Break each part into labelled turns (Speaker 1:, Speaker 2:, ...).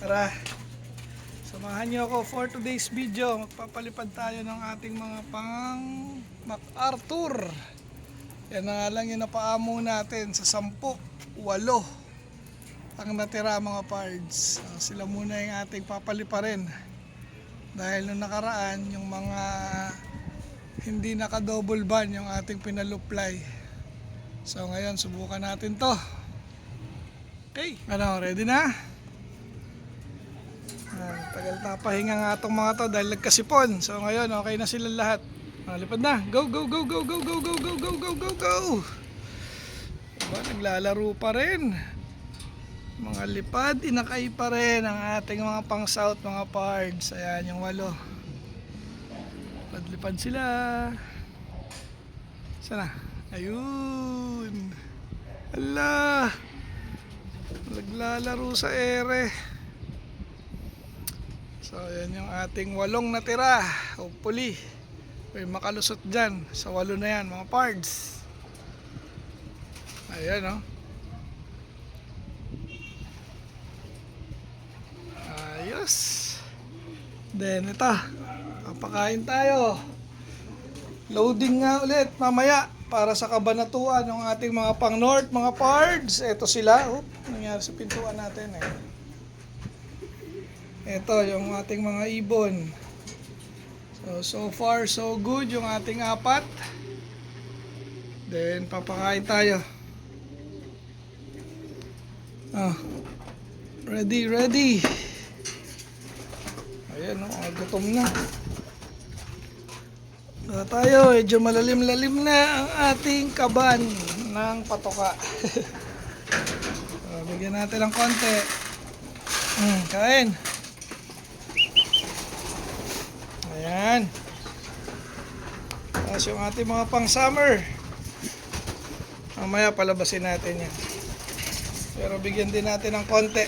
Speaker 1: Tara, samahan niyo ako for today's video. Magpapalipad tayo ng ating mga pang MacArthur. Yan na nga lang yung napaamo natin sa 10, 8 ang natira mga parts. Sila muna yung ating papaliparin. Dahil nung nakaraan, yung mga hindi naka-double ban yung ating pinaluplay. So ngayon, subukan natin to. Okay, ano, ready na? Tagal na pahinga nga itong mga to dahil nagkasipon. So ngayon okay na sila lahat. Lipad na. Go go go go go go go go go go go go. Diba, naglalaro pa rin. Mga lipad, inakay pa rin ang ating mga pang south mga pards. Ayan yung 8. Lipad sila. Sana? Ayun. Hala. Naglalaro sa ere. So yan yung ating 8 natira. Hopefully may makalusot dyan sa 8 na yan mga pards. Ayan o. Ayos. Then ito, papakain tayo. Loading nga ulit mamaya para sa kabanatuan ng ating mga pang north mga pards. Ito sila. Nangyari sa pintuan natin eh. Ito yung ating mga ibon. So far so good yung ating 4. Then papakain tayo. Ready. Ayan gutom na. Tayo, medyo malalim-lalim na ang ating kaban ng patoka. Bigyan natin ng konti. Kain. Ayan. Tapos yung ating mga pang summer. Mamaya palabasin natin yan. Pero bigyan din natin ng konti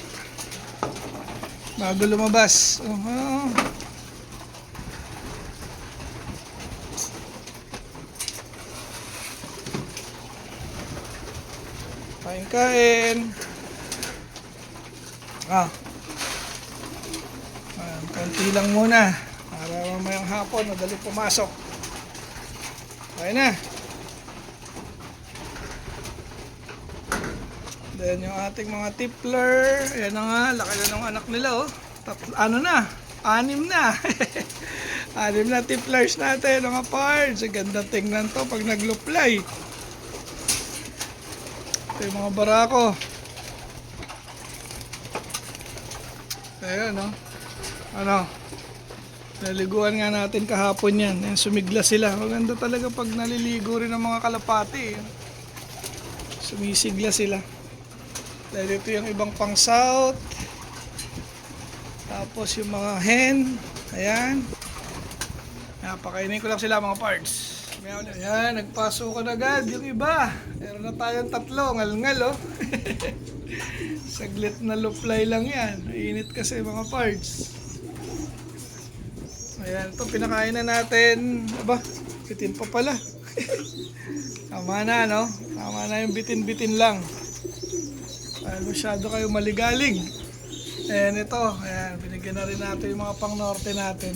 Speaker 1: bago lumabas. Kain. Konti lang muna para mamayang hapon madali pumasok. Okay na. Then yung ating mga tippler, ayan na nga, laki na ng anak nila ano na, 6 na. 6 na tipplers natin mga pards. Ganda tingnan to pag nagluplay. Ito yung mga barako. Ayan naliguan nga natin kahapon yan. Ayan, sumigla sila. Maganda talaga pag naliligo rin ng mga kalapati. Sumisigla sila. Dahil ito yung ibang pang south. Tapos yung mga hen. Ayan. Pakainin ko lang sila mga parts. Ayan, nagpasukan agad yung iba. Meron na tayong 3. Ngal-ngal Saglit na luplay lang yan. Mainit kasi mga parts. Ayan, ito pinakain na natin. Aba, bitin pa pala. Tama na Tama na yung bitin-bitin lang. Dahil masyado kayo maligalig. Ayan ito. Ayan, binigyan na rin natin yung mga pang norte natin.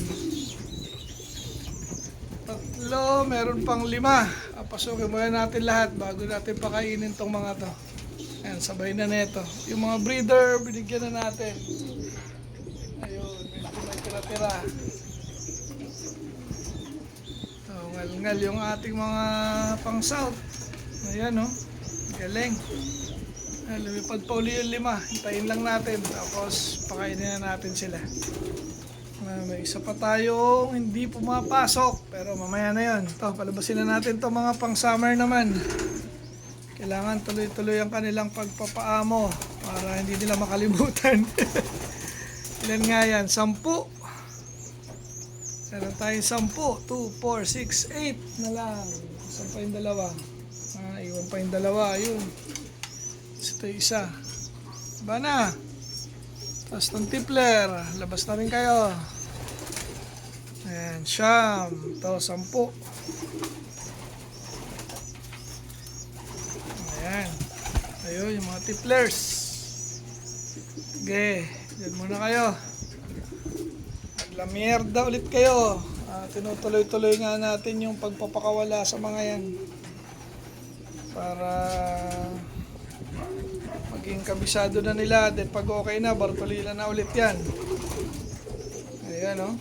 Speaker 1: 3, meron pang 5. Pasukin muna natin lahat bago natin pakainin tong mga to. Ayan, sabay na neto. Yung mga breeder, binigyan na natin. Ayun, may tira-tira. So, ngal-ngal yung ating mga pang south. Ayan galing. Lumipad pa uli yung 5. Hintayin lang natin. Tapos pakainin na natin sila. May isa pa tayong hindi pumapasok. Pero mamaya na yun. Ito, palabasin na natin itong mga pang summer naman. Kailangan tuloy-tuloy ang kanilang pagpapaamo para hindi nila makalimutan. Ilan nga yan? 10. Meron tayong 10. 2, 4, 6, 8 na lang. Saan pa yung 2? Iwan pa yung 2. Ayun. Ito yung isa. Diba na? Tapos itong tippler. Labas na rin kayo. Ayan. Siyam. Ito 10. Ayan. Ayun, yung mga tipplers. Okay. Diyan muna kayo. Lamierda ulit kayo. Tinutuloy-tuloy nga natin yung pagpapakawala sa mga yan. Para maging kabisado na nila. Then pag okay na, bartolila na ulit yan. Ayan, oh.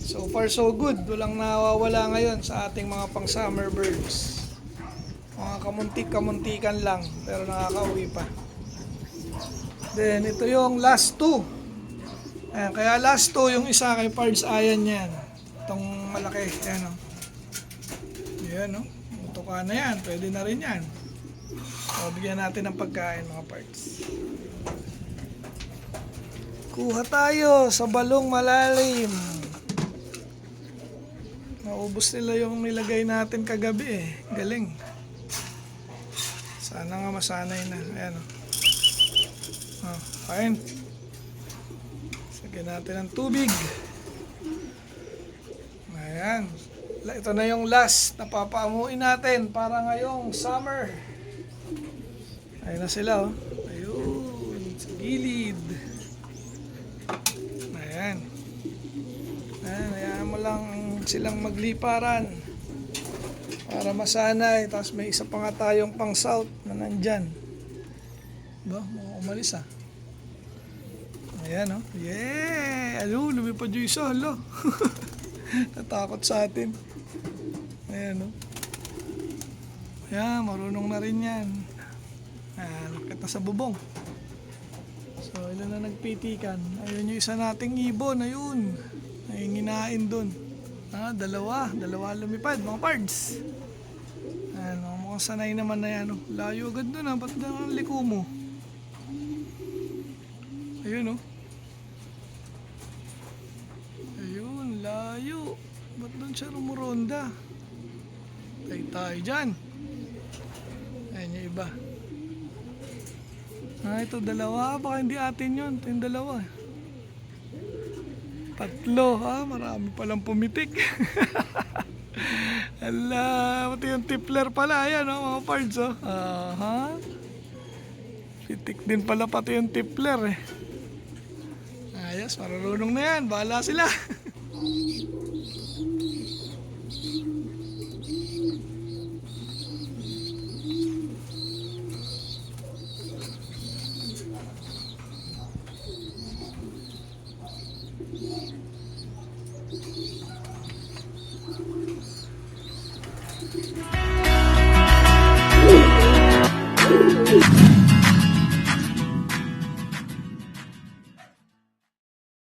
Speaker 1: So far so good. Walang nawawala ngayon sa ating mga pang summer birds. Mga kamuntik-kamuntikan lang. Pero nakakauwi pa. Then ito yung last two. Ayan, kaya last two yung isa kay Pards Ayan yan. Itong malaki. Ayan, oh. Ayan, oh. Tuka na yan. Pwede na rin yan. So, bigyan natin ng pagkain mga Pards. Kuha tayo sa balong malalim. Naubos nila yung nilagay natin kagabi eh. Galing. Sana nga masanay na. Ayan o. Oh, kain. Sagyan natin ng tubig. Ayan. Ito na yung last na papaamuin natin para ngayong summer. Ayan na sila oh. Ayun. Sa gilid. Ayan. Ayan. Hayaan mo lang silang magliparan para masanay. Tapos may isa pa nga tayong pang south na nandyan. Ba? Umalis ah. Ayan oh. Yeah! Alo, lumipad yung isa. Alo. Natakot sa atin. Ayan oh. Ayan, marunong na rin yan. Ayan, nakita sa bubong. So, ilan na nagpitikan. Ayun yung isa nating ibon. Ayun. Ayun nginain dun. Dalawa lumipad, mga Pards. Ano, mukhang sanay naman na yan. Oh. Layo agad dun ba't na ang liko mo? Ayun oh. Ayun, layo. Ba't dun siya rumuronda? Tayo dyan. Ayun yung iba. Ito dalawa. Baka hindi atin yun. Ito yung dalawa. Tatlo, marami palang pumitik. Ala, pati yung tippler pala. Ayan, mga Pards, oh. Pitik din pala pati yung tippler, eh. Ayos, marunong na yan. Bahala sila.